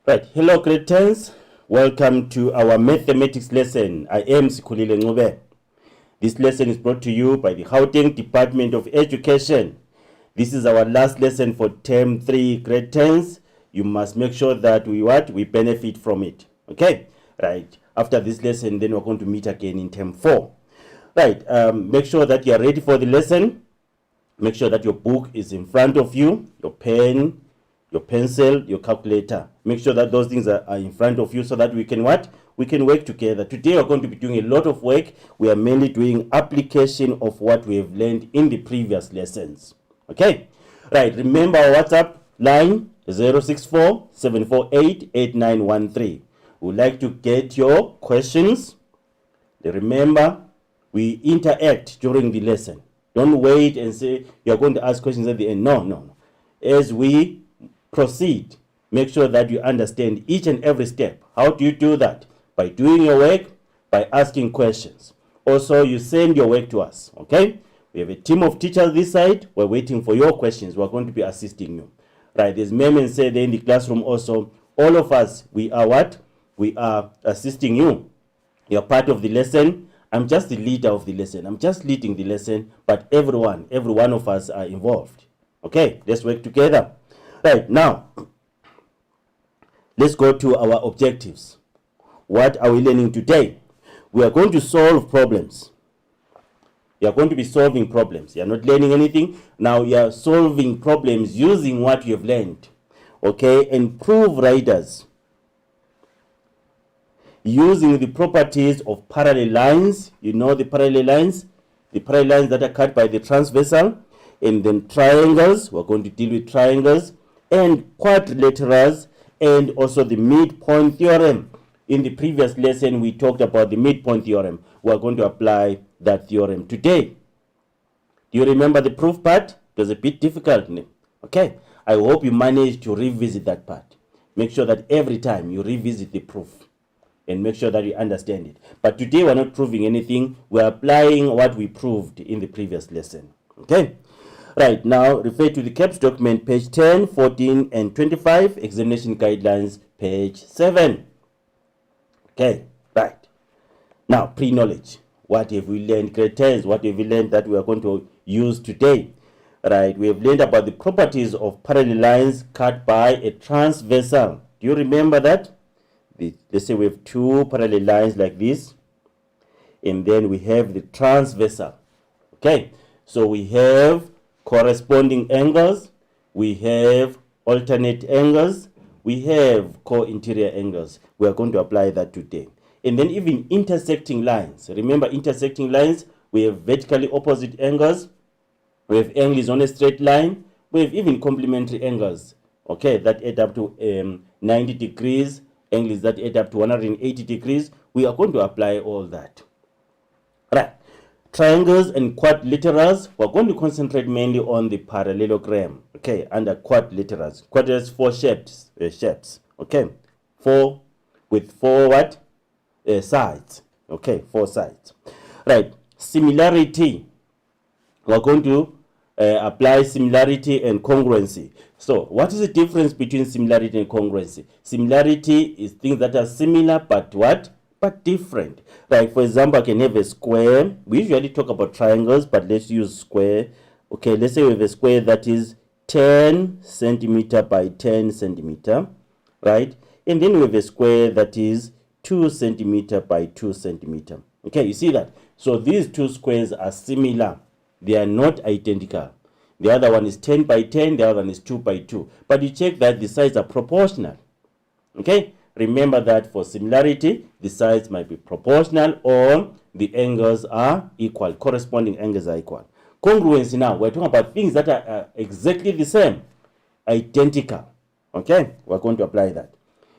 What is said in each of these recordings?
Right, hello grade 10s. Welcome to our mathematics lesson. I am Sikhulile Ncube. This lesson is brought to you by the Gauteng Department of Education. This is our last lesson for term 3 grade 10s. You must make sure that we benefit from it. Okay? Right. After this lesson, then we're going to meet again in term 4. Right. Make sure that you are ready for the lesson. Make sure that your book is in front of you, your pen, your pencil, your calculator. Make sure that those things are in front of you so that we can what? We can work together. Today we're going to be doing a lot of work. We are mainly doing application of what we have learned in the previous lessons. Okay? Right, remember our WhatsApp line 064-748-8913. We would like to get your questions. Remember, we interact during the lesson. Don't wait and say you're going to ask questions at the end. No. As we proceed, make sure that you understand each and every step. How do you do that? By doing your work, by asking questions. Also, you send your work to us, okay? We have a team of teachers this side. We're waiting for your questions. We're going to be assisting you. Right, as Memen said in the classroom also, all of us, we are what? We are assisting you. You're part of the lesson. I'm just the leader of the lesson. I'm just leading the lesson, but every one of us are involved. Okay, let's work together. Right, now, let's go to our objectives. What are we learning today? We are going to solve problems. You are going to be solving problems. You are not learning anything. Now you are solving problems using what you have learned. Okay, and prove riders. Using the properties of parallel lines. You know the parallel lines? The parallel lines that are cut by the transversal. And then triangles. We're going to deal with triangles. And quadrilaterals, and also the midpoint theorem. In the previous lesson, we talked about the midpoint theorem. We are going to apply that theorem today. Do you remember the proof part? It was a bit difficult. Okay, I hope you managed to revisit that part. Make sure that every time you revisit the proof and make sure that you understand it. But today we're not proving anything. We're applying what we proved in the previous lesson. Okay. Right, now refer to the CAPS document, page 10, 14, and 25, examination guidelines, page 7. Okay, right. Now, pre-knowledge. What have we learned? Grade 10s, what have we learned that we are going to use today? Right, we have learned about the properties of parallel lines cut by a transversal. Do you remember that? Let's say we have two parallel lines like this, and then we have the transversal. Okay, so we have corresponding angles, we have alternate angles, we have co-interior angles. We are going to apply that today. And then even intersecting lines. Remember intersecting lines, we have vertically opposite angles, we have angles on a straight line, we have even complementary angles, okay, that add up to 90 degrees, angles that add up to 180 degrees. We are going to apply all that. Right. Triangles and quadrilaterals, we're going to concentrate mainly on the parallelogram. Okay, under quadrilaterals. Quadrilaterals, four shapes. Okay, four with four what? Sides. Okay, four sides. Right, similarity. We're going to apply similarity and congruency. So, what is the difference between similarity and congruency? Similarity is things that are similar, but what? But different. Like, for example, I can have a square. We usually talk about triangles, but let's use square. Okay, let's say we have a square that is 10 centimeter by 10 centimeter, right? And then we have a square that is 2 centimeter by 2 centimeter. Okay, you see that? So these two squares are similar. They are not identical. The other one is 10 by 10, the other one is 2 by 2. But you check that the sides are proportional. Okay? Remember that for similarity, the sides might be proportional or the angles are equal. Corresponding angles are equal. Congruency now, we're talking about things that are exactly the same. Identical. Okay? We're going to apply that.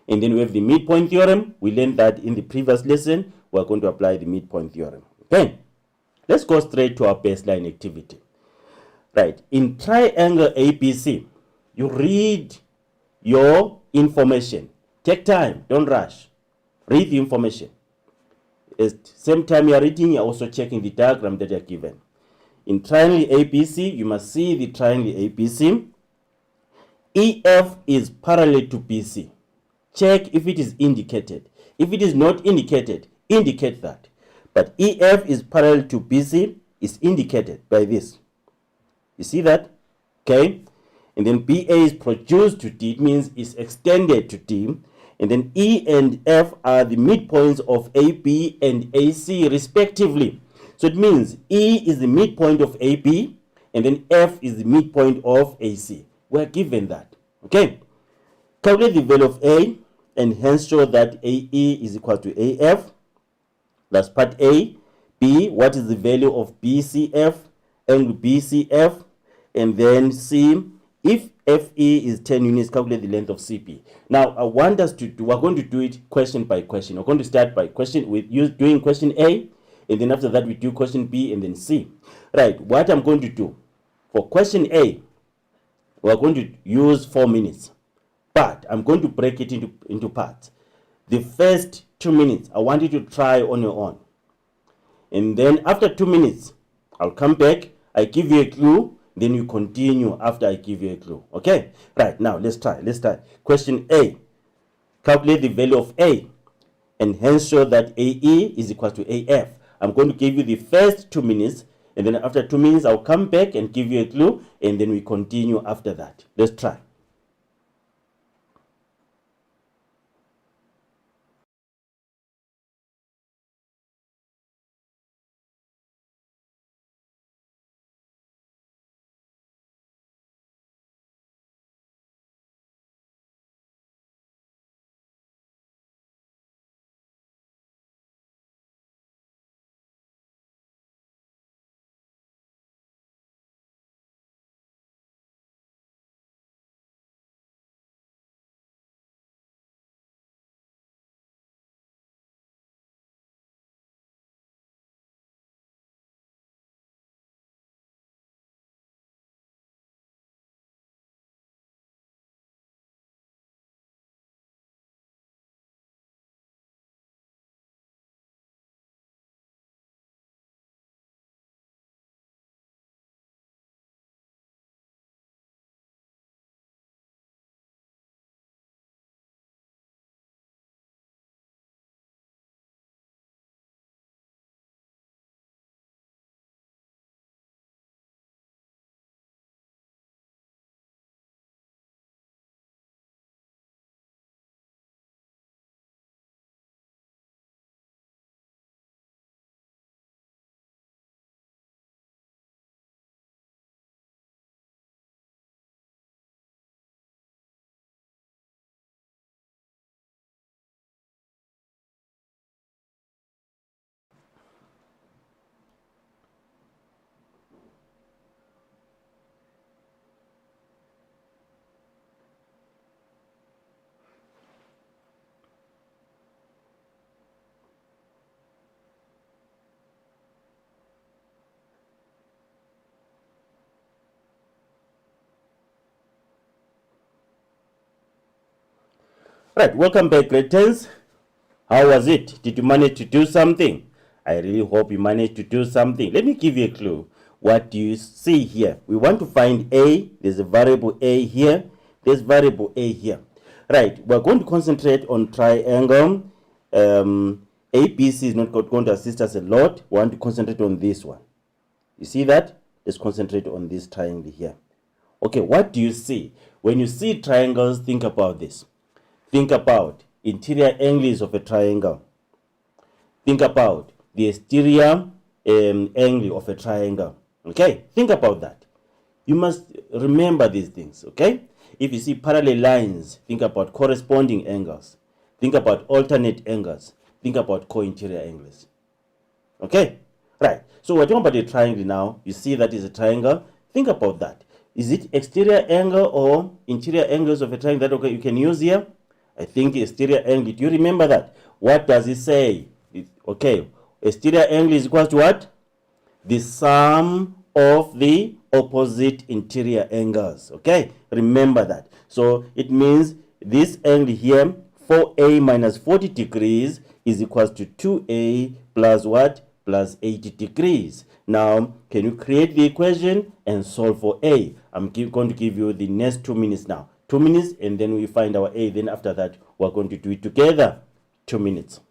And then we have the midpoint theorem. We learned that in the previous lesson. We're going to apply the midpoint theorem. Okay? Let's go straight to our baseline activity. Right. In triangle ABC, you read your information. Take time, don't rush. Read the information. At the same time you are reading, you are also checking the diagram that you are given. In triangle ABC, you must see the triangle ABC. EF is parallel to BC. check if it is indicated. If it is not indicated, indicate that. But EF is parallel to BC is indicated by this. You see that? Okay. And then BA is produced to D. It means it's extended to D. And then E and F are the midpoints of AB and AC respectively. So it means E is the midpoint of AB and then F is the midpoint of AC. We're given that. Okay. Calculate the value of A and hence show that AE is equal to AF. That's part A. B, what is the value of BCF and BCF? And then C, if FE is 10 units, calculate the length of CP. Now, I want us to do, we're going to do it question by question. We're going to start by question with you doing question A, and then after that we do question B and then C. Right, what I'm going to do for question A, we're going to use 4 minutes, but I'm going to break it into parts. The first 2 minutes, I want you to try on your own. And then after 2 minutes, I'll come back, I give you a clue, then you continue after I give you a clue. Okay? Right, now let's try. Let's start. Question A. Calculate the value of A and hence show that AE is equal to AF. I'm going to give you the first 2 minutes, and then after 2 minutes, I'll come back and give you a clue, and then we continue after that. Let's try. Right, welcome back, grade 10s. How was it? Did you manage to do something? I really hope you managed to do something. Let me give you a clue. What do you see here? We want to find A. There's a variable A here. There's variable A here. Right, we're going to concentrate on triangle. ABC is not going to assist us a lot. We want to concentrate on this one. You see that? Let's concentrate on this triangle here. Okay, what do you see? When you see triangles, think about this. Think about interior angles of a triangle. Think about the exterior angle of a triangle. Okay, think about that. You must remember these things. Okay, if you see parallel lines, think about corresponding angles. Think about alternate angles. Think about co-interior angles. Okay, right. So we're talking about a triangle now. You see that is a triangle. Think about that. Is it exterior angle or interior angles of a triangle that you can use here? I think exterior angle. Do you remember that? What does it say? Okay, exterior angle is equal to what? The sum of the opposite interior angles. Okay, remember that. So it means this angle here, 4A minus 40 degrees is equals to 2A plus what? Plus 80 degrees. Now, can you create the equation and solve for A? I'm going to give you the next 2 minutes now. 2 minutes, and then we find our A. Then after that, We're going to do it together. 2 minutes.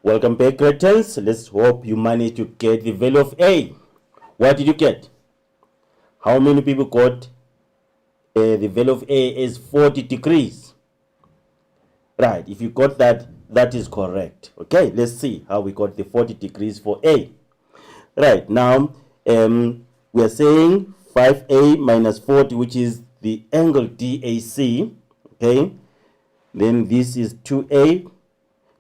Welcome back, grade 10s. Let's hope you managed to get the value of A. What did you get? How many people got the value of A is 40 degrees? Right, if you got that, that is correct. Okay, let's see how we got the 40 degrees for A. Right, now we are saying 5A minus 40, which is the angle DAC. Okay, then this is 2A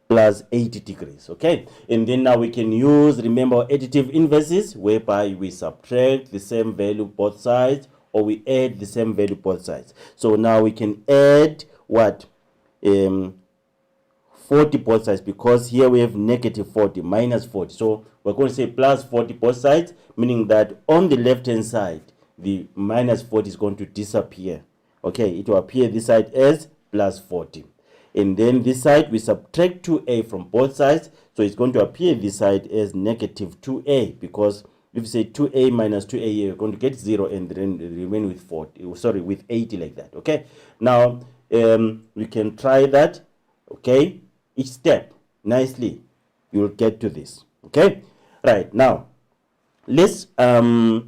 plus 80 degrees. Okay, and then now we can use, remember, additive inverses, whereby we subtract the same value both sides, or we add the same value both sides. So now we can add what? 40 both sides, because here we have negative 40 minus 40. So we're going to say plus 40 both sides, meaning that on the left hand side the minus 40 is going to disappear. Okay, it will appear this side as plus 40, and then this side we subtract 2A from both sides, so it's going to appear this side as negative 2A, because if you say 2A minus 2A, you're going to get 0 and then remain with 40, sorry, with 80, like that. Okay, now we can try that. Okay, each step nicely, you will get to this. Okay, right, now let's deal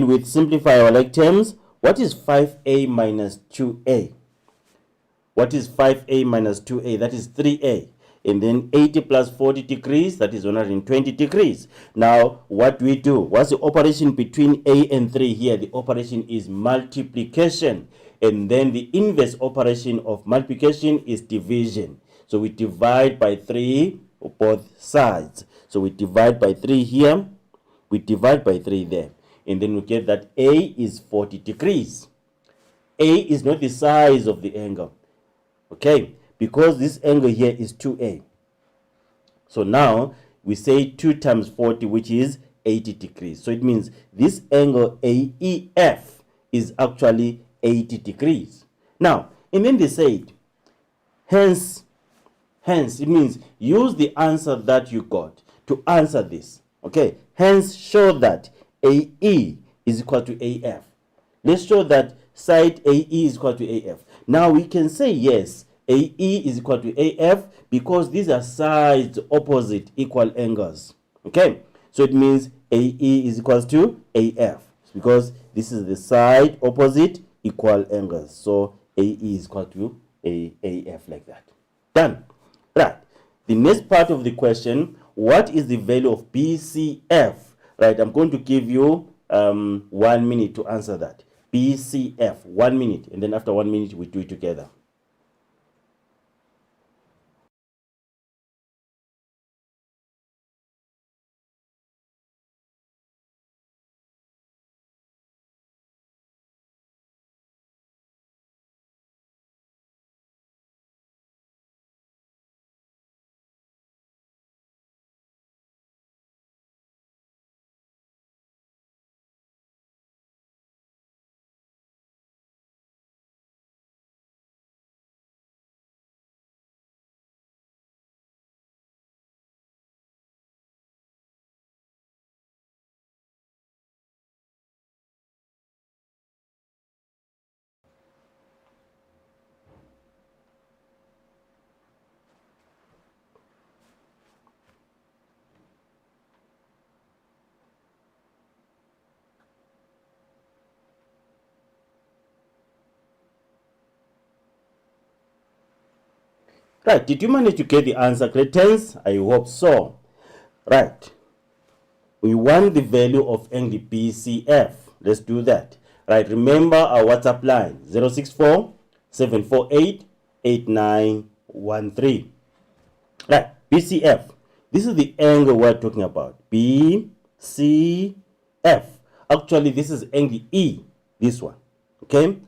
with, simplify our like terms. What is 5A minus 2A? What is 5A minus 2A? That is 3A. And then 80 plus 40 degrees, that is 120 degrees. Now, what do we do? What's the operation between A and 3 here? The operation is multiplication. And then the inverse operation of multiplication is division. So we divide by 3 both sides. So we divide by 3 here, we divide by 3 there. And then we get that A is 40 degrees. A is not the size of the angle. Okay, because this angle here is 2A. So now we say 2 times 40, which is 80 degrees. So it means this angle AEF is actually 80 degrees. Now, and then they said, hence, it means use the answer that you got to answer this. Okay, hence show that AE is equal to AF. Let's show that side AE is equal to AF. Now we can say yes, AE is equal to AF because these are sides opposite equal angles. Okay, so it means AE is equal to AF because this is the side opposite equal angles. So AE is equal to AF, like that. Done. Right. The next part of the question, what is the value of BCF? Right, I'm going to give you 1 minute to answer that. BCF. 1 minute, and then after 1 minute we do it together. Right, did you manage to get the answer, Cretans? I hope so. Right, we want the value of angle BCF. Let's do that. Right, remember our WhatsApp line 064 748 8913. Right, BCF. This is the angle we're talking about. BCF. Actually, this is angle E, this one. Okay?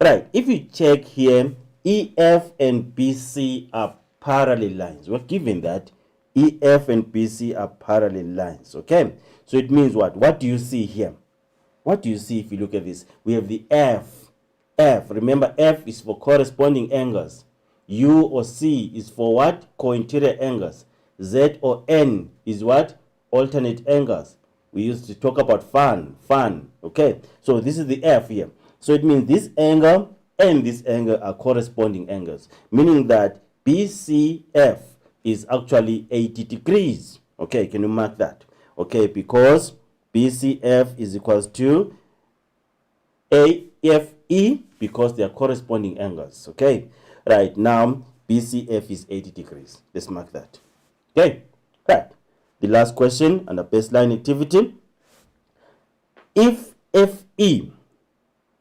Right, if you check here, EF and BC are parallel lines. We're given that EF and BC are parallel lines. Okay? So it means what? What do you see here? What do you see if you look at this? We have the F. F. Remember, F is for corresponding angles. U or C is for what? Co-interior angles. Z or N is what? Alternate angles. We used to talk about fan. Okay? So this is the F here. So it means this angle and this angle are corresponding angles, meaning that BCF is actually 80 degrees. Okay, can you mark that? Okay, because BCF is equals to AFE because they are corresponding angles. Okay, right, now BCF is 80 degrees. Let's mark that. Okay, right. The last question under baseline activity. If FE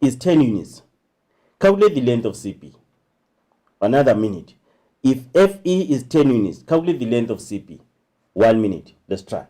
is 10 units, calculate the length of CP. Another minute. If FE is 10 units, calculate the length of CP. 1 minute. Let's try.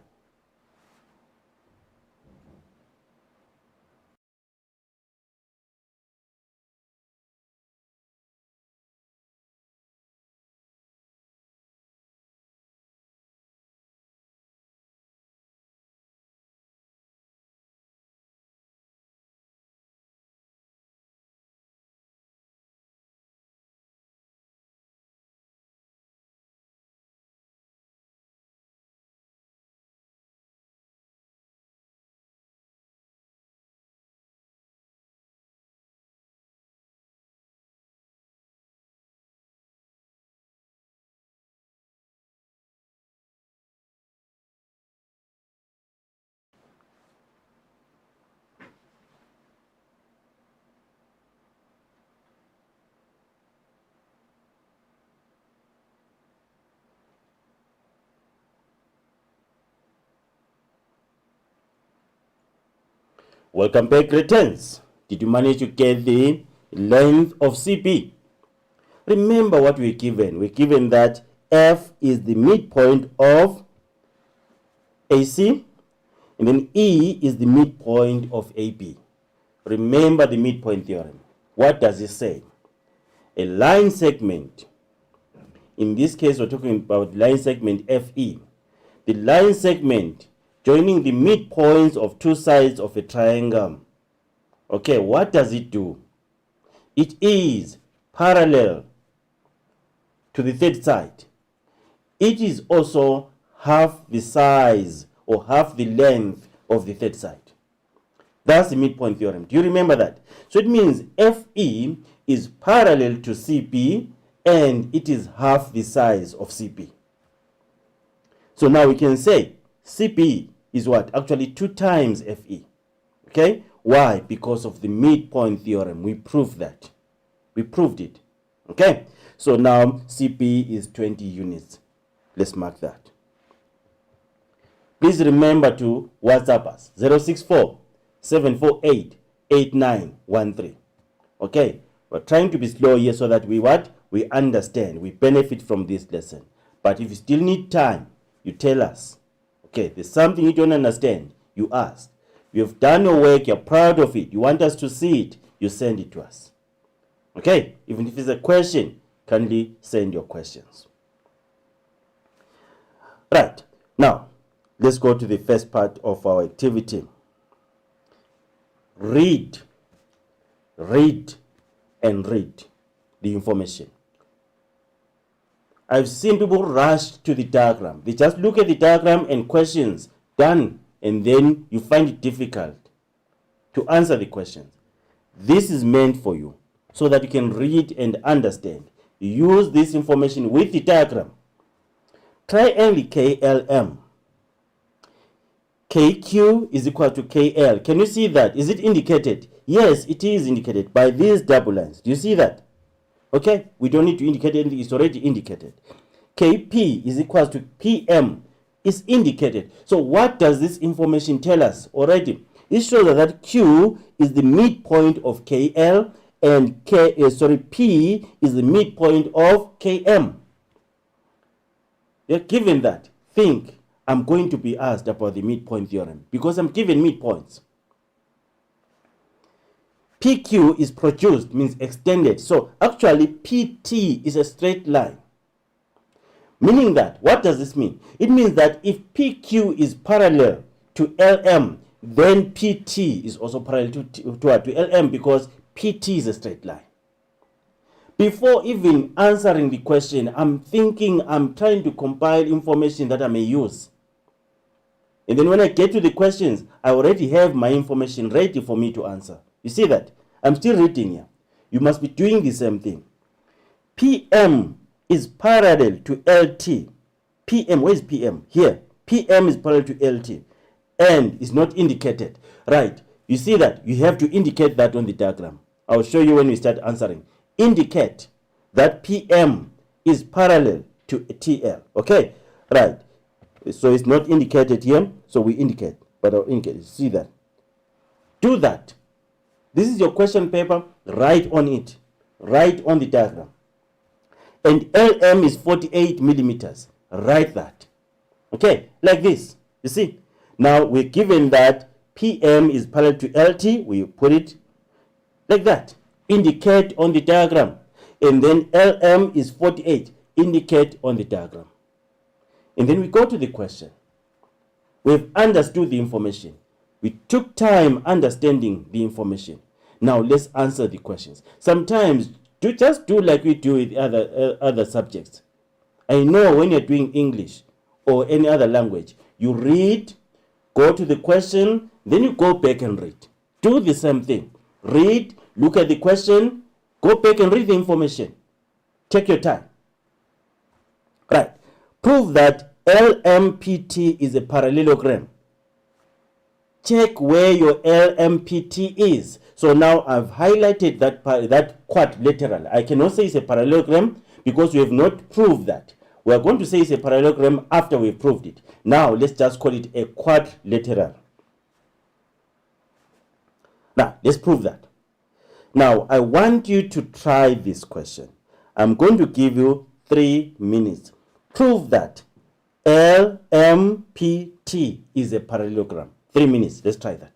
Welcome back, returns. Did you manage to get the length of CP? Remember what we're given. We're given that F is the midpoint of AC, and then E is the midpoint of AB. Remember the midpoint theorem. What does it say? A line segment, in this case we're talking about line segment FE. The line segment joining the midpoints of two sides of a triangle. Okay, what does it do? It is parallel to the third side. It is also half the size or half the length of the third side. That's the midpoint theorem. Do you remember that? So it means FE is parallel to CP and it is half the size of CP. So now we can say CP is what? Actually 2 times FE. Okay? Why? Because of the midpoint theorem. We proved that. We proved it. Okay? So now CP is 20 units. Let's mark that. Please remember to WhatsApp us 064 748 8913. Okay, we're trying to be slow here so that we understand, we benefit from this lesson. But if you still need time, you tell us. Okay, there's something you don't understand, you ask. You've done your work, you're proud of it, you want us to see it, you send it to us. Okay, even if it's a question, kindly send your questions. Right, now let's go to the first part of our activity. Read and read the information. I've seen people rush to the diagram. They just look at the diagram and questions done, and then you find it difficult to answer the questions. This is meant for you so that you can read and understand. Use this information with the diagram. Triangle KLM. KQ is equal to KL. Can you see that? Is it indicated? Yes, it is indicated by these double lines. Do you see that? Okay, we don't need to indicate anything, it's already indicated. KP is equal to PM is indicated. So what does this information tell us already? It shows that Q is the midpoint of KL and P is the midpoint of KM. Given that, think I'm going to be asked about the midpoint theorem because I'm given midpoints. PQ is produced, means extended. So actually PT is a straight line. Meaning that, what does this mean? It means that if PQ is parallel to LM, then PT is also parallel to LM because PT is a straight line. Before even answering the question, I'm trying to compile information that I may use. And then when I get to the questions, I already have my information ready for me to answer. You see that? I'm still reading here. You must be doing the same thing. PM is parallel to LT. PM, where is PM? Here. PM is parallel to LT and is not indicated. Right. You see that? You have to indicate that on the diagram. I'll show you when we start answering. Indicate that PM is parallel to TL. Okay? Right. So it's not indicated here, so we indicate. But I'll indicate. See that? Do that. This is your question paper. Write on it. Write on the diagram. And LM is 48 millimeters. Write that. Okay, like this. You see? Now we're given that PM is parallel to LT. We put it like that. Indicate on the diagram. And then LM is 48. Indicate on the diagram. And then we go to the question. We've understood the information. We took time understanding the information. Now let's answer the questions. Sometimes just do like we do with other subjects. I know when you're doing English or any other language, you read, go to the question, then you go back and read. Do the same thing. Read, look at the question, go back and read the information. Take your time. Right. Prove that LMPT is a parallelogram. Check where your LMPT is. So now I've highlighted that quadrilateral. I cannot say it's a parallelogram because we have not proved that. We are going to say it's a parallelogram after we've proved it. Now let's just call it a quadrilateral. Now let's prove that. Now I want you to try this question. I'm going to give you 3 minutes. Prove that LMPT is a parallelogram. 3 minutes. Let's try that.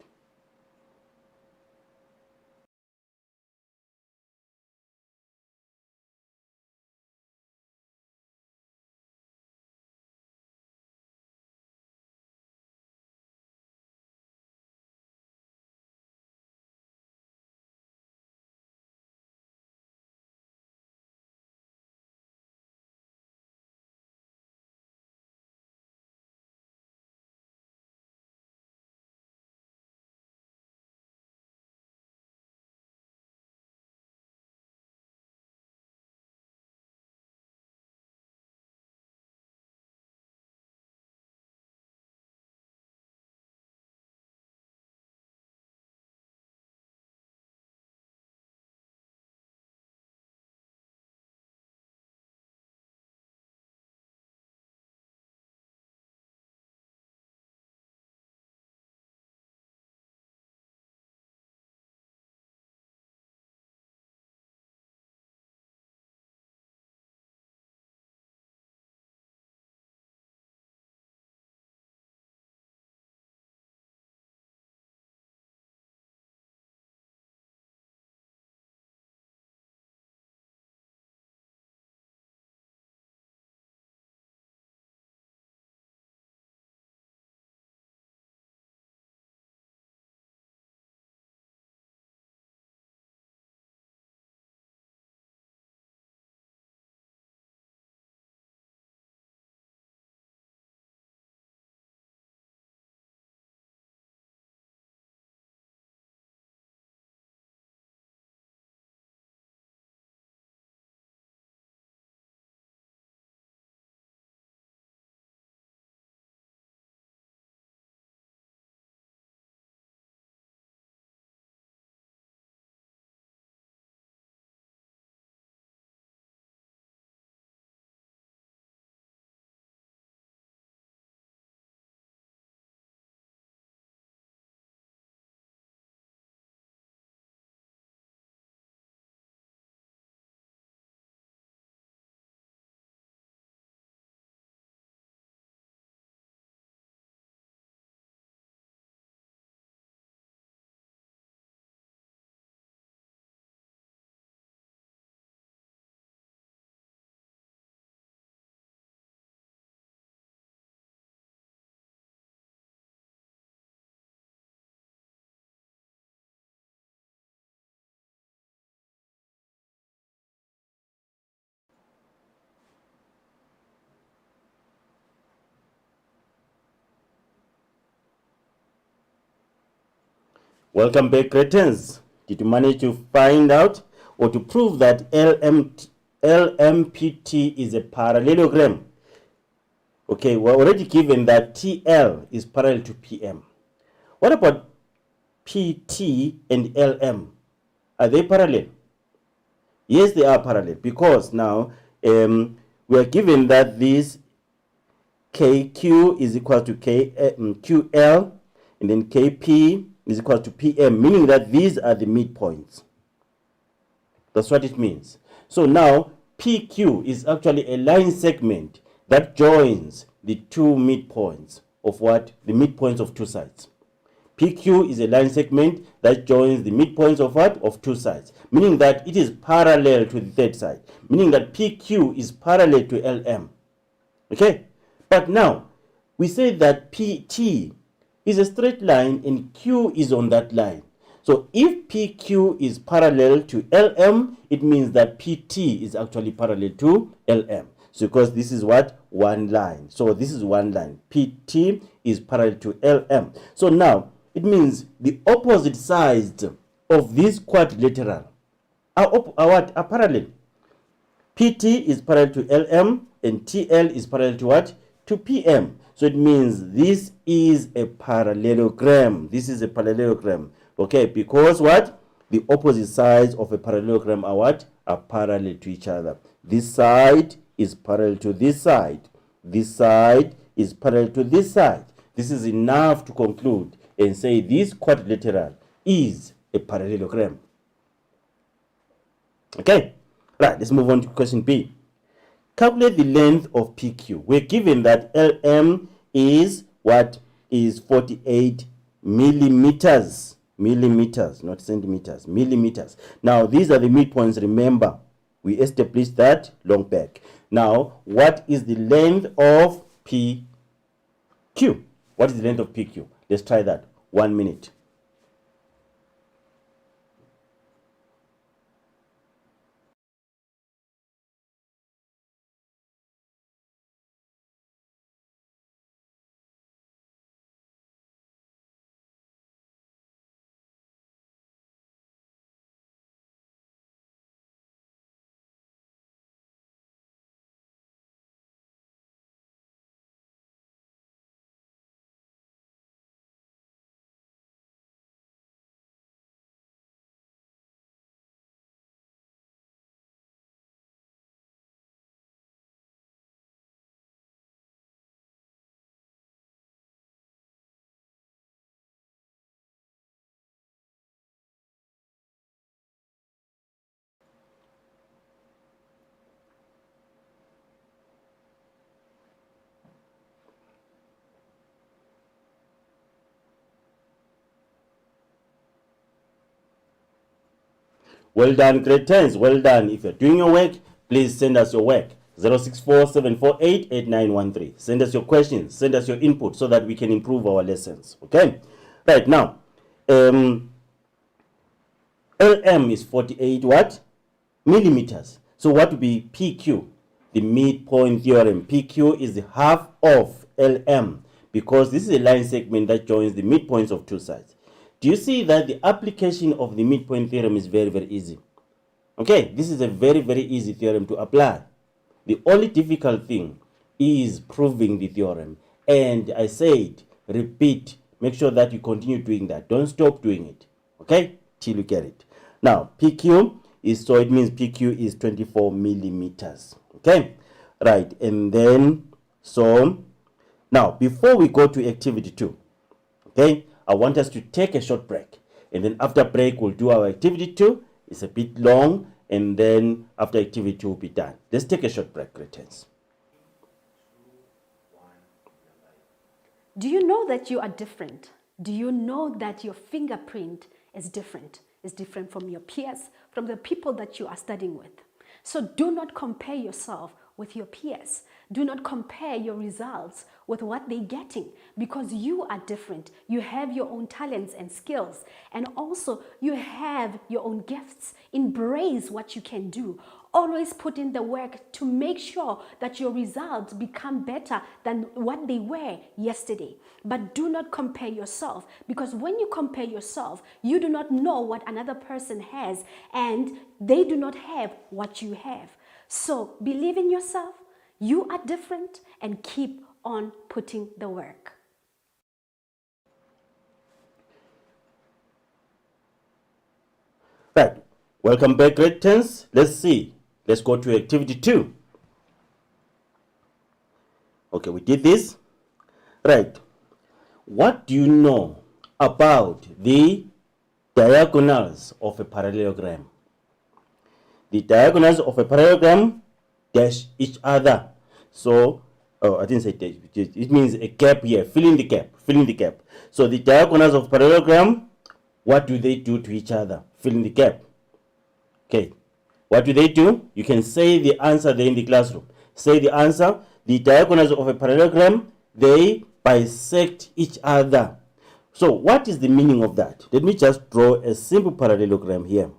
Welcome back, Cretans. Did you manage to find out or to prove that LMPT is a parallelogram? Okay, we're already given that TL is parallel to PM. What about PT and LM? Are they parallel? Yes, they are parallel, because now we are given that this KQ is equal to QL, and then KP is equal to PM, meaning that these are the midpoints. That's what it means. So now PQ is actually a line segment that joins the two midpoints of what? The midpoints of two sides. PQ is a line segment that joins the midpoints of what? Of two sides, meaning that it is parallel to the third side, meaning that PQ is parallel to LM. Okay? But now, we say that PT is a straight line and Q is on that line. So if PQ is parallel to LM, it means that PT is actually parallel to LM. So because this is what? One line. So this is one line. PT is parallel to LM. So now, it means the opposite sides of this quadrilateral are what? Are parallel. PT is parallel to LM and TL is parallel to what? To PM. So it means this is a parallelogram. This is a parallelogram. Okay, because what? The opposite sides of a parallelogram are what? Are parallel to each other. This side is parallel to this side. This side is parallel to this side. This is enough to conclude and say this quadrilateral is a parallelogram. Okay, right, let's move on to question B. Calculate the length of PQ. We're given that LM is what? Is 48 millimeters. Millimeters, not centimeters, millimeters. Now, these are the midpoints. Remember, we established that long back. Now, what is the length of PQ? What is the length of PQ? Let's try that. 1 minute. Well done, grade 10s. Well done. If you're doing your work, please send us your work. 064-748-8913. Send us your questions. Send us your input so that we can improve our lessons. Okay? Right now, LM is 48 what? Millimeters. So what would be PQ? The midpoint theorem. PQ is the half of LM, because this is a line segment that joins the midpoints of two sides. Do you see that the application of the midpoint theorem is very, very easy? Okay, this is a very, very easy theorem to apply. The only difficult thing is proving the theorem. And I said, repeat, make sure that you continue doing that. Don't stop doing it, okay, till you get it. Now, PQ is, so it means PQ is 24 millimeters, okay? Right, and then, so, now, before we go to activity 2, okay, I want us to take a short break. And then after break, we'll do our activity 2. It's a bit long. And then after activity 2 will be done. Let's take a short break, Cretans. Do you know that you are different? Do you know that your fingerprint is different? It's different from your peers, from the people that you are studying with. So do not compare yourself with your peers. Do not compare your results with what they're getting, because you are different. You have your own talents and skills, and also you have your own gifts. Embrace what you can do. Always put in the work to make sure that your results become better than what they were yesterday. But do not compare yourself, because when you compare yourself, you do not know what another person has, and they do not have what you have. So believe in yourself. You are different, and keep on putting the work. Right. Welcome back, grade 10s. Let's see. Let's go to activity 2. Okay, we did this. Right. What do you know about the diagonals of a parallelogram? The diagonals of a parallelogram dash each other. So, oh, I didn't say dash. It means a gap here. Fill in the gap. Fill in the gap. So the diagonals of parallelogram, what do they do to each other? Fill in the gap. Okay. What do they do? You can say the answer there in the classroom. Say the answer. The diagonals of a parallelogram, they bisect each other. So what is the meaning of that? Let me just draw a simple parallelogram here.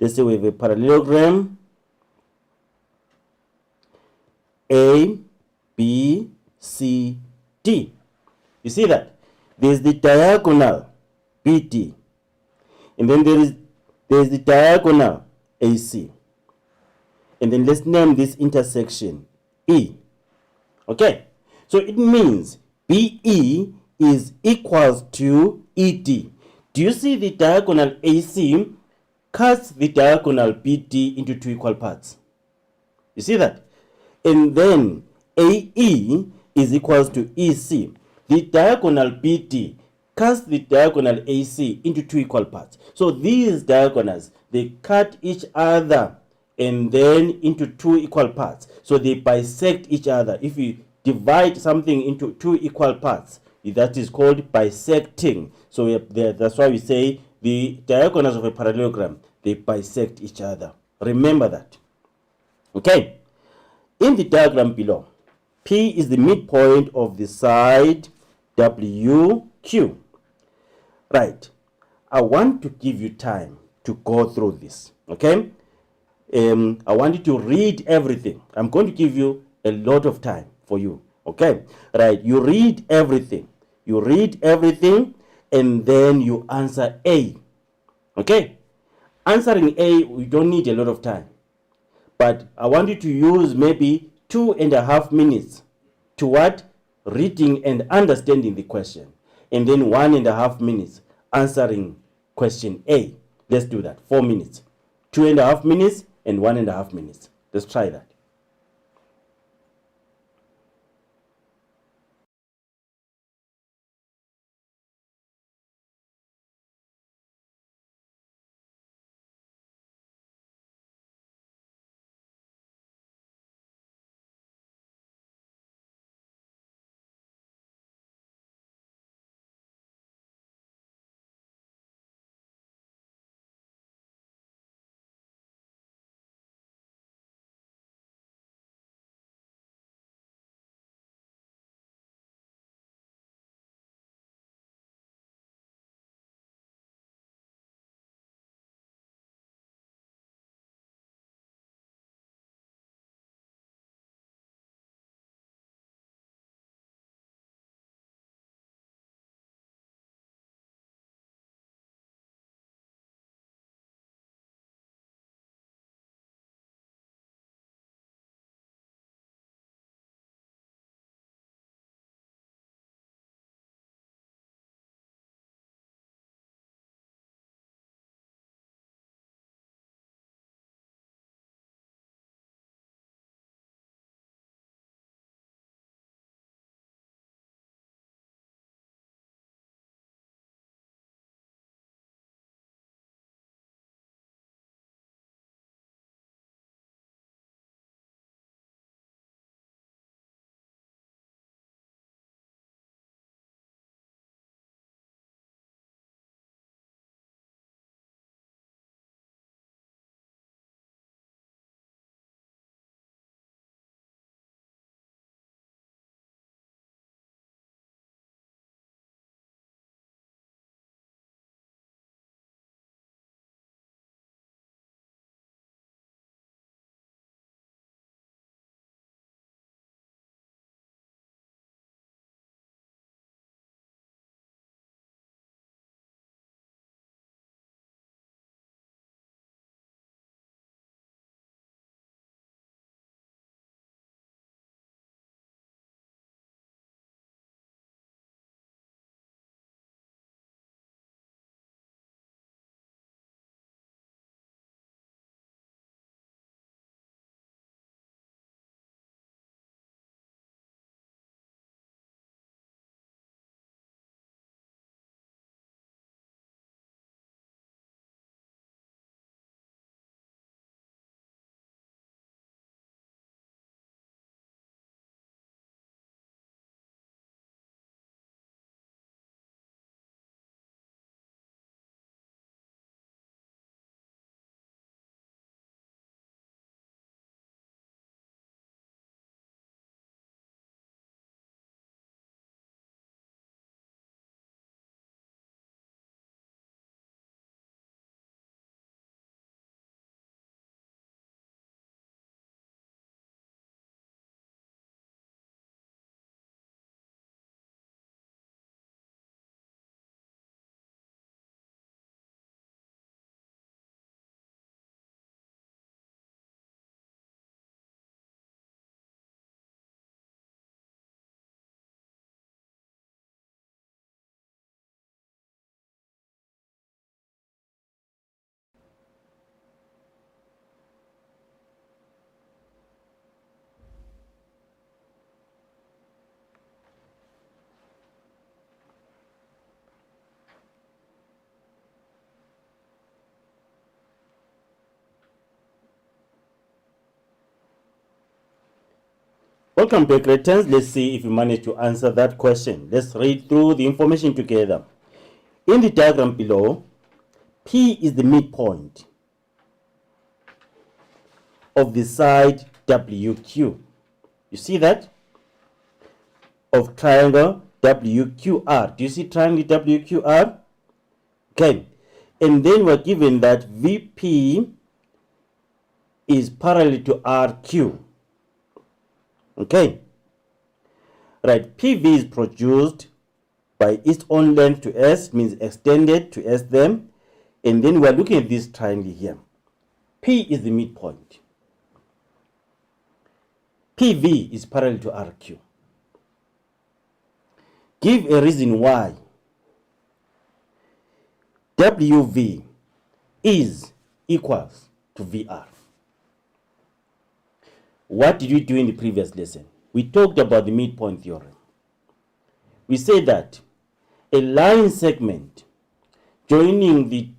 Let's say we have a parallelogram A, B, C, D. You see that? There's the diagonal BD. And then there's the diagonal AC. And then let's name this intersection E. Okay? So it means BE is equals to ED. Do you see the diagonal AC cuts the diagonal BD into two equal parts? You see that? And then AE is equals to EC. The diagonal BD cuts the diagonal AC into two equal parts. So these diagonals, they cut each other and then into two equal parts. So they bisect each other. If you divide something into two equal parts, that is called bisecting. So that's why we say the diagonals of a parallelogram, they bisect each other. Remember that. Okay? In the diagram below, P is the midpoint of the side WQ. Right. I want to give you time to go through this. Okay? I want you to read everything. I'm going to give you a lot of time for you. Okay? Right. You read everything. You read everything and then you answer A. Okay? Answering A, we don't need a lot of time. But I want you to use maybe 2.5 minutes to what? Reading and understanding the question. And then 1.5 minutes answering question A. Let's do that. 4 minutes. 2.5 minutes and 1.5 minutes. Let's try that. Welcome to Grade 10. Let's see if you manage to answer that question. Let's read through the information together. In the diagram below, P is the midpoint of the side WQ. You see that? Of triangle WQR. Do you see triangle WQR? Okay. And then we're given that VP is parallel to RQ. Okay. Right. PV is produced by its own length to S, means extended to S them. And then we're looking at this triangle here. P is the midpoint. PV is parallel to RQ. Give a reason why WV is equals to VR. What did we do in the previous lesson? We talked about the midpoint theorem. We said that a line segment joining the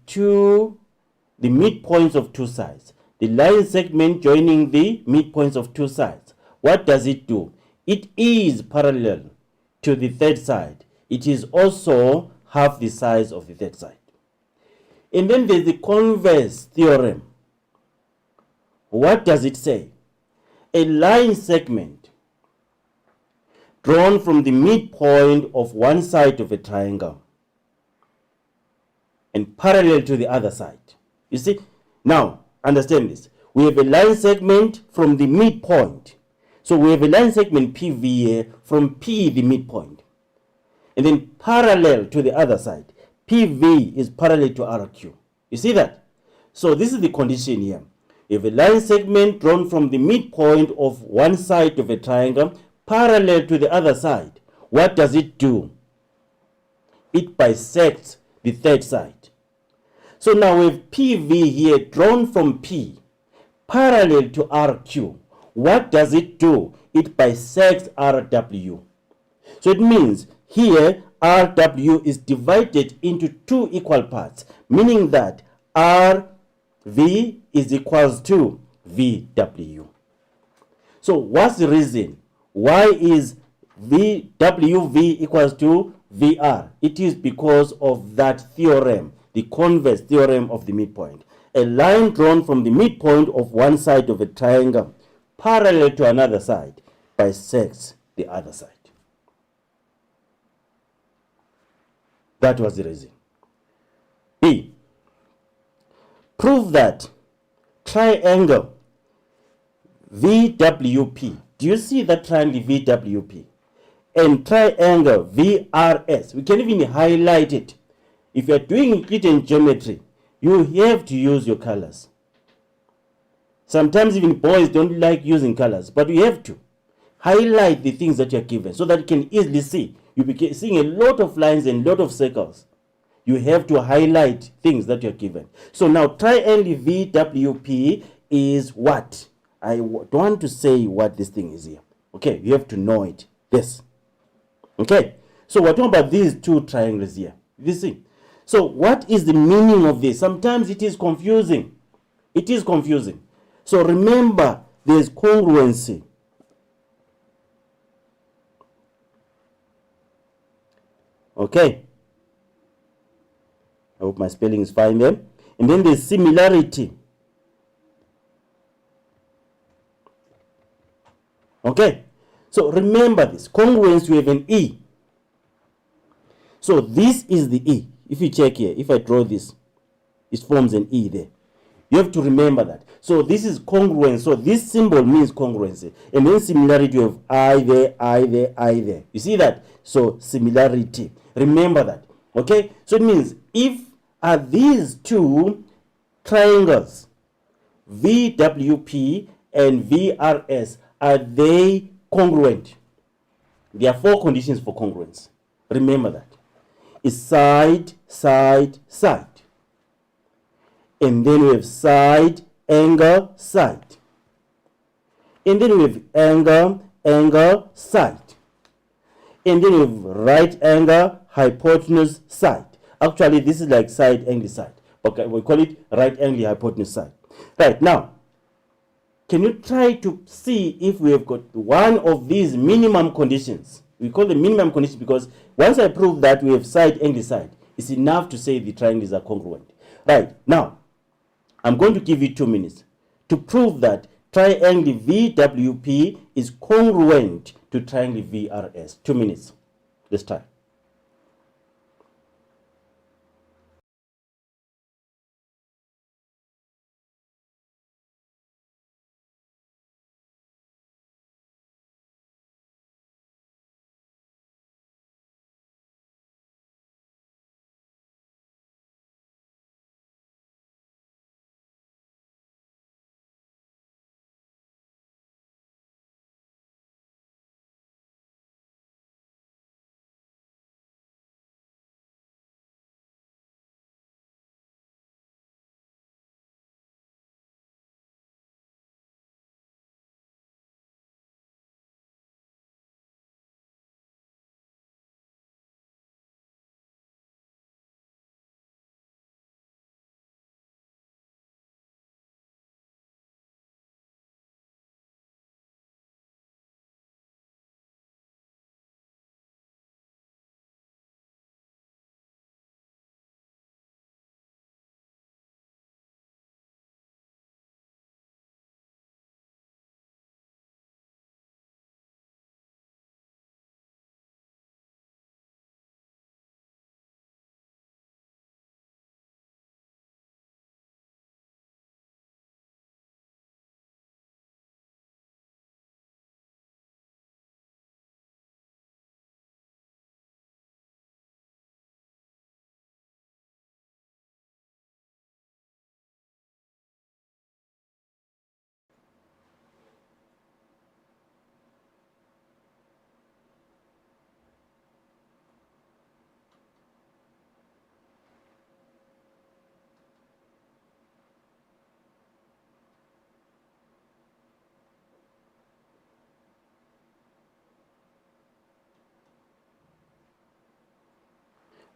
midpoints of two sides, the line segment joining the midpoints of two sides, what does it do? It is parallel to the third side. It is also half the size of the third side. And then there's the converse theorem. What does it say? A line segment drawn from the midpoint of one side of a triangle and parallel to the other side. You see? Now, understand this. We have a line segment from the midpoint. So we have a line segment PV here from P, the midpoint. And then parallel to the other side. PV is parallel to RQ. You see that? So this is the condition here. You have a line segment drawn from the midpoint of one side of a triangle parallel to the other side. What does it do? It bisects the third side. So now we have PV here drawn from P parallel to RQ. What does it do? It bisects RW. So it means here RW is divided into two equal parts, meaning that RV is equals to VW. So what's the reason? Why is WV equals to VR? It is because of that theorem, the converse theorem of the midpoint. A line drawn from the midpoint of one side of a triangle parallel to another side bisects the other side. That was the reason. B. Prove that triangle VWP. Do you see that triangle VWP? And triangle VRS. We can even highlight it. If you are doing Euclidean geometry, you have to use your colors. Sometimes even boys don't like using colors, but you have to highlight the things that you are given so that you can easily see. You'll be seeing a lot of lines and a lot of circles. You have to highlight things that you are given. So now triangle VWP is what? I don't want to say what this thing is here. Okay, you have to know it. Yes. Okay, so we're talking about these two triangles here. You see? So what is the meaning of this? Sometimes it is confusing. It is confusing. So remember, there's congruency. Okay. I hope my spelling is fine there. And then there's similarity. Okay. So remember this. Congruence, we have an E. So this is the E. If you check here, if I draw this, it forms an E there. You have to remember that. So this is congruence. So this symbol means congruency. And then similarity, you have I there, I there, I there. You see that? So similarity. Remember that. Okay? So it means if are these two triangles, VWP and VRS, are they congruent? There are four conditions for congruence. Remember that. It's side, side, side. And then we have side, angle, side. And then we have angle, angle, side. And then we have right angle, hypotenuse, side. Actually, this is like side, angle, side. Okay, we call it right angle, hypotenuse, side. Right, now, can you try to see if we have got one of these minimum conditions? We call them minimum conditions because once I prove that we have side angle side, it's enough to say the triangles are congruent. Right, now, I'm going to give you 2 minutes to prove that triangle VWP is congruent to triangle VRS. 2 minutes. Let's try.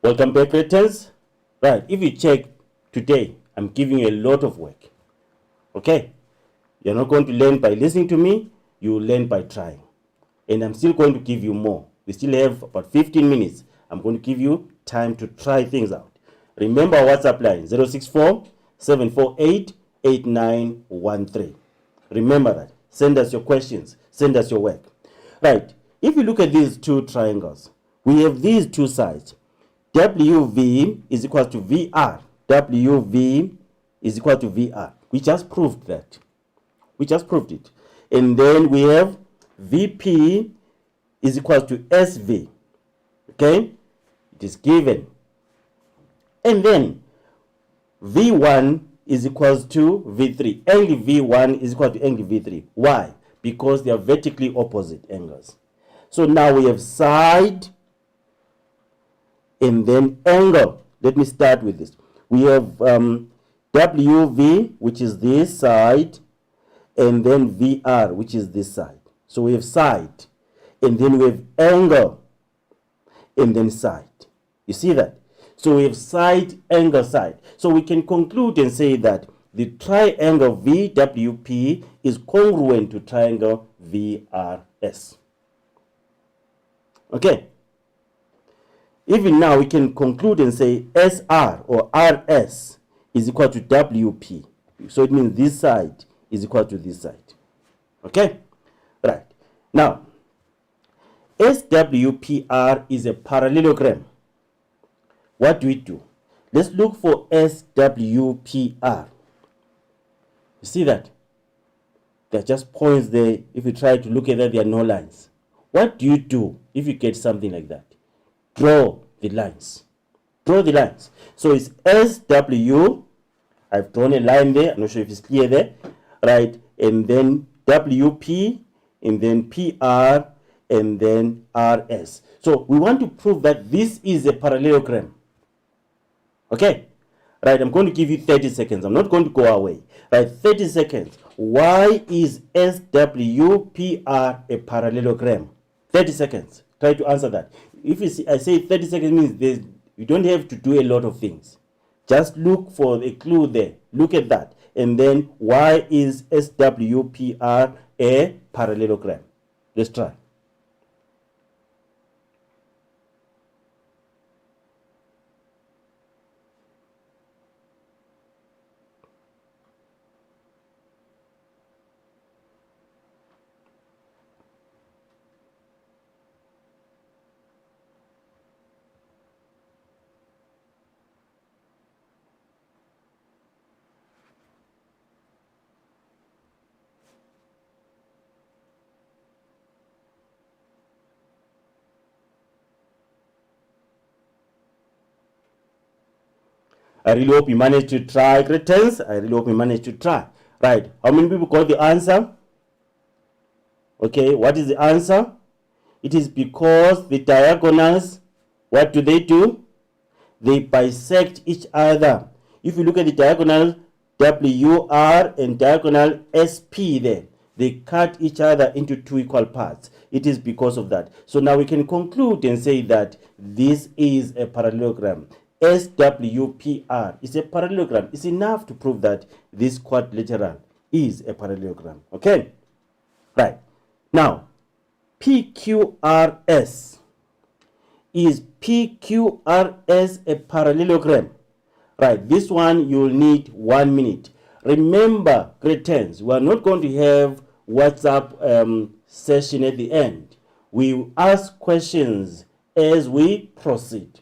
Welcome back, creators. Right, if you check today, I'm giving you a lot of work. Okay? You're not going to learn by listening to me, you will learn by trying. And I'm still going to give you more. We still have about 15 minutes. I'm going to give you time to try things out. Remember our WhatsApp line 064 748 8913. Remember that. Send us your questions, send us your work. Right, if you look at these two triangles, we have these two sides. WV is equal to VR. WV is equal to VR. We just proved that. We just proved it. And then we have VP is equal to SV. Okay? It is given. And then V1 is equal to V3. Angle V1 is equal to angle V3. Why? Because they are vertically opposite angles. So now we have side and then angle. Let me start with this. We have WV, which is this side, and then VR, which is this side. So we have side, and then we have angle, and then side. You see that? So we have side, angle, side. So we can conclude and say that the triangle VWP is congruent to triangle VRS. Okay? Even now, we can conclude and say SR or RS is equal to WP. So it means this side is equal to this side. Okay? Right. Now, SWPR is a parallelogram. What do we do? Let's look for SWPR. You see that? There are just points there. If you try to look at that, there are no lines. What do you do if you get something like that? Draw the lines. Draw the lines. So it's SW. I've drawn a line there. I'm not sure if it's clear there. Right. And then WP. And then PR. And then RS. So we want to prove that this is a parallelogram. Okay. Right. I'm going to give you 30 seconds. I'm not going to go away. Right. 30 seconds. Why is SWPR a parallelogram? 30 seconds. Try to answer that. If you see, I say 30 seconds means you don't have to do a lot of things. Just look for a clue there. Look at that. And then why is SWPR a parallelogram? Let's try. I really hope you managed to try, Cretans. I really hope you managed to try. Right. How many people got the answer? Okay, what is the answer? It is because the diagonals, what do? They bisect each other. If you look at the diagonal WR and diagonal SP there, they cut each other into two equal parts. It is because of that. So now we can conclude and say that this is a parallelogram. SWPR is a parallelogram. It's enough to prove that this quadrilateral is a parallelogram. Okay? Right. Now, PQRS. Is PQRS a parallelogram? Right, this one you'll need 1 minute. Remember, Cretans, we are not going to have WhatsApp session at the end. We ask questions as we proceed.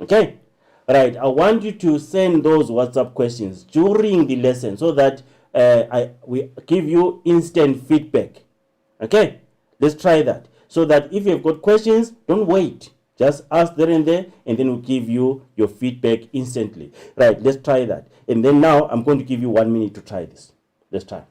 Okay? Right, I want you to send those WhatsApp questions during the lesson so that we give you instant feedback. Okay? Let's try that. So that if you've got questions, don't wait. Just ask there and then we'll give you your feedback instantly. Right, let's try that. And then now I'm going to give you 1 minute to try this. Let's try.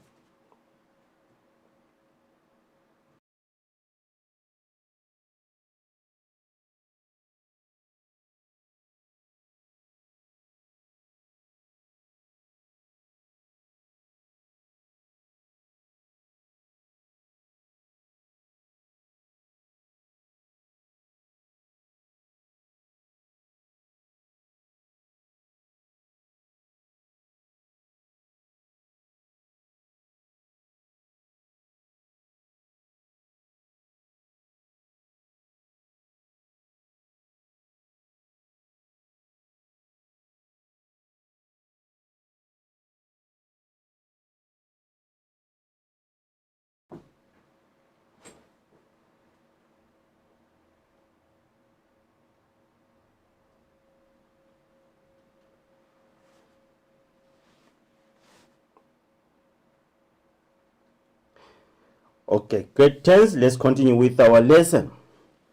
Okay, great. Let's continue with our lesson.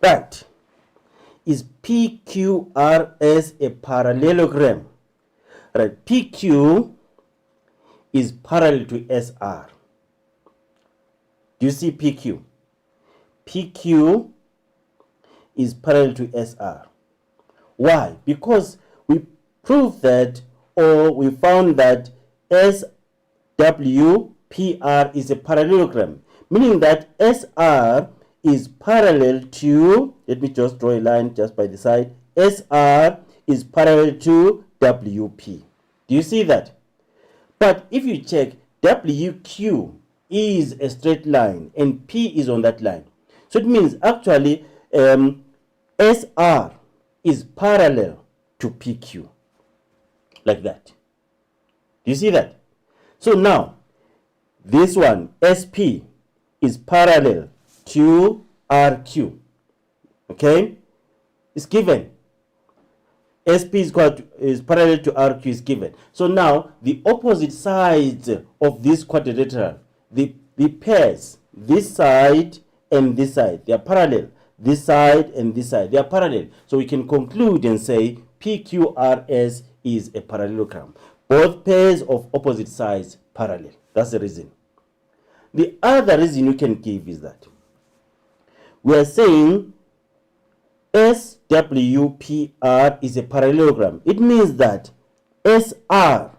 Right. Is PQRS a parallelogram? Right, PQ is parallel to SR. Do you see PQ? PQ is parallel to SR. Why? Because we proved that, or we found that SWPR is a parallelogram, meaning that SR is parallel to, let me just draw a line just by the side, SR is parallel to WP. Do you see that? But if you check, WQ is a straight line and P is on that line. So it means actually SR is parallel to PQ. Like that. Do you see that? So now, this one, SP, is parallel to RQ. Okay? It's given. SP is parallel to RQ is given. So now, the opposite sides of this quadrilateral, the pairs, this side and this side, they are parallel. This side and this side, they are parallel. So we can conclude and say PQRS is a parallelogram. Both pairs of opposite sides parallel. That's the reason. The other reason you can give is that we are saying SWPR is a parallelogram. It means that SR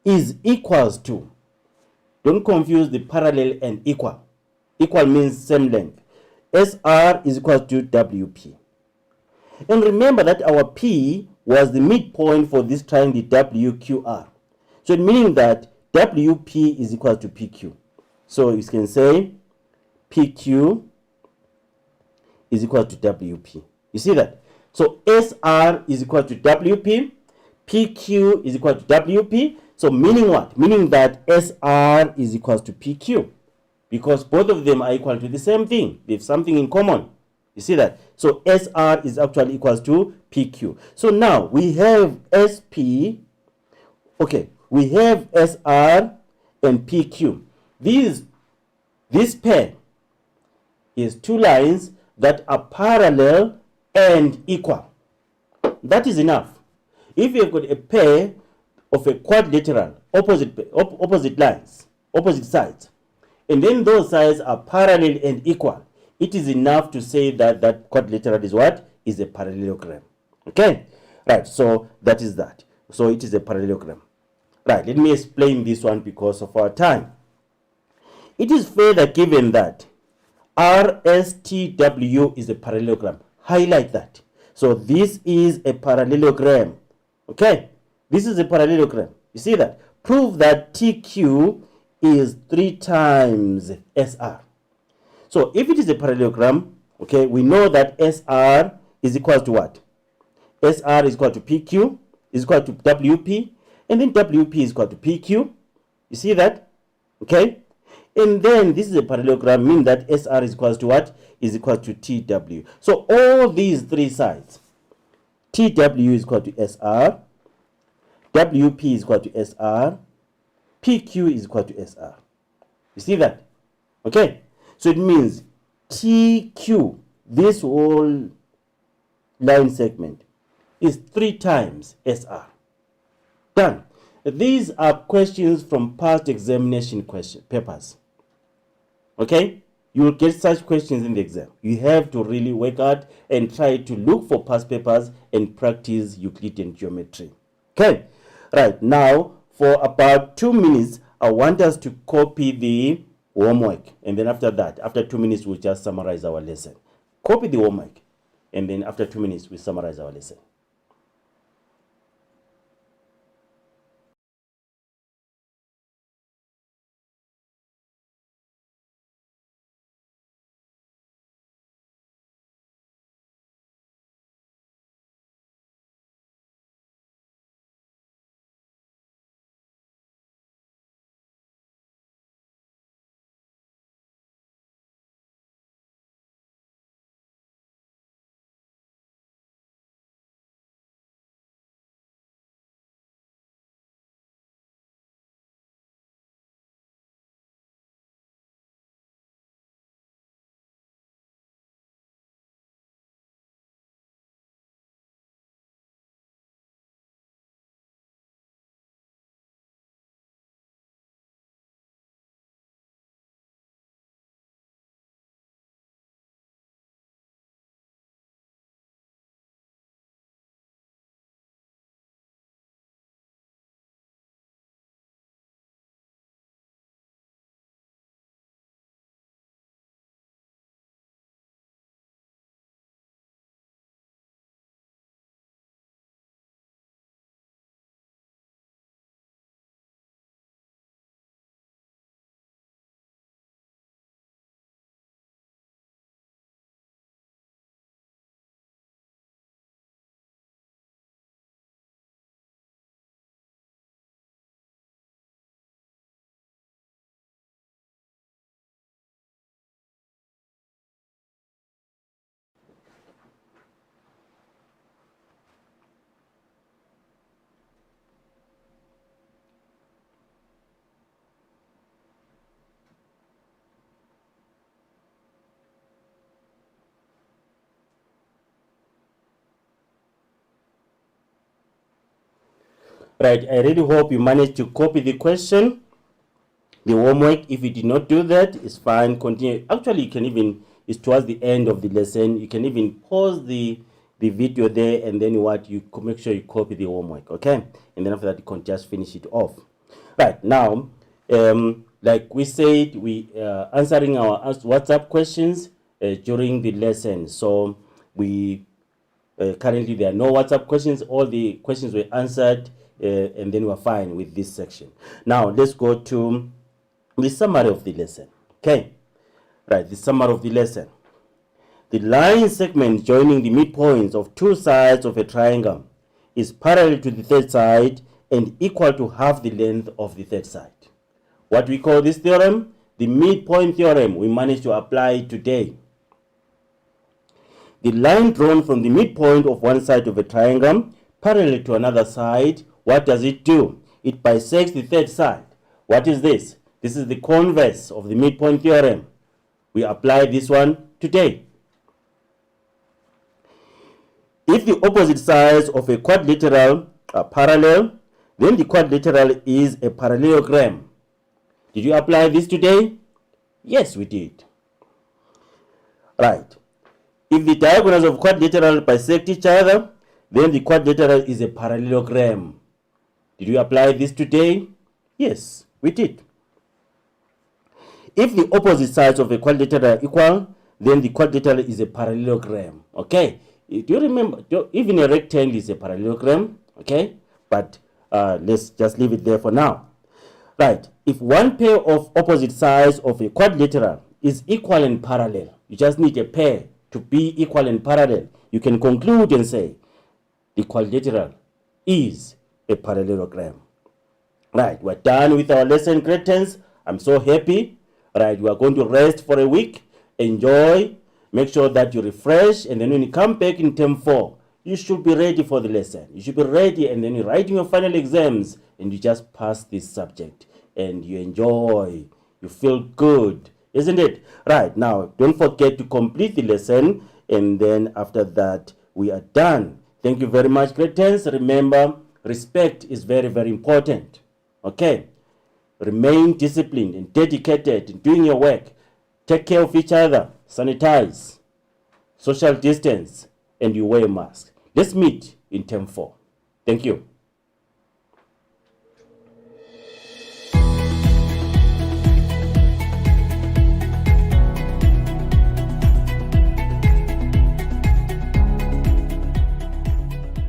is equals to, don't confuse the parallel and equal. Equal means same length. SR is equal to WP. And remember that our P was the midpoint for this triangle WQR. So meaning that WP is equal to PQ. So you can say PQ is equal to WP. You see that? So SR is equal to WP, PQ is equal to WP. So meaning what? Meaning that SR is equal to PQ, because both of them are equal to the same thing. They have something in common. You see that? So SR is actually equals to PQ. So now we have SP. Okay, we have SR and PQ. This pair is two lines that are parallel and equal. That is enough. If you've got a pair of a quadrilateral, opposite lines, opposite sides, and then those sides are parallel and equal, it is enough to say that that quadrilateral is what? Is a parallelogram. Okay? Right, so that is that. So it is a parallelogram. Right, let me explain this one because of our time. It is further given that RSTW is a parallelogram. Highlight that. So this is a parallelogram. Okay? This is a parallelogram. You see that? Prove that TQ is 3 times SR. So if it is a parallelogram, okay, we know that SR is equal to what? SR is equal to PQ, is equal to WP, and then WP is equal to PQ. You see that? Okay? And then this is a parallelogram, meaning that SR is equal to what? Is equal to TW. So all these three sides, TW is equal to SR, WP is equal to SR, PQ is equal to SR. You see that? Okay? So it means TQ, this whole line segment, is 3 times SR. Done. These are questions from past examination papers. Okay? You will get such questions in the exam. You have to really work hard and try to look for past papers and practice Euclidean geometry. Okay? Right. Now, for about 2 minutes, I want us to copy the homework. And then after that, after 2 minutes, we'll just summarize our lesson. Copy the homework. And then after 2 minutes, we summarize our lesson. Right, I really hope you managed to copy the question, the homework. If you did not do that, it's fine. Continue. Actually, you can even, it's towards the end of the lesson. You can even pause the video there, and then you make sure you copy the homework, okay? And then after that, you can just finish it off. Right, now, like we said, we answering our WhatsApp questions during the lesson. So we currently there are no WhatsApp questions. All the questions were answered and then we're fine with this section. Now let's go to the summary of the lesson. Okay, right, the summary of the lesson. The line segment joining the midpoints of two sides of a triangle is parallel to the third side and equal to half the length of the third side. What we call this theorem? The midpoint theorem. We managed to apply it today. The line drawn from the midpoint of one side of a triangle parallel to another side, what does it do? It bisects the third side. What is this? This is the converse of the midpoint theorem. We apply this one today. If the opposite sides of a quadrilateral are parallel, then the quadrilateral is a parallelogram. Did you apply this today? Yes, we did. Right. If the diagonals of quadrilateral bisect each other, then the quadrilateral is a parallelogram. Did you apply this today? Yes, we did. If the opposite sides of a quadrilateral are equal, then the quadrilateral is a parallelogram. Okay? Do you remember? Even a rectangle is a parallelogram. Okay? But let's just leave it there for now. Right. If one pair of opposite sides of a quadrilateral is equal and parallel, you just need a pair to be equal and parallel. You can conclude and say the quadrilateral is a parallelogram. Right. We're done with our lesson, grade 10s. I'm so happy. Right. We are going to rest for a week. Enjoy. Make sure that you refresh. And then when you come back in term 4, you should be ready for the lesson. You should be ready, and then you're writing your final exams and you just pass this subject and you enjoy. You feel good, isn't it? Right, now don't forget to complete the lesson, and then after that we are done. Thank you very much, grade 10s. Remember, respect is very, very important. Okay? Remain disciplined and dedicated in doing your work. Take care of each other. Sanitize. Social distance. And you wear a mask. Let's meet in term 4. Thank you.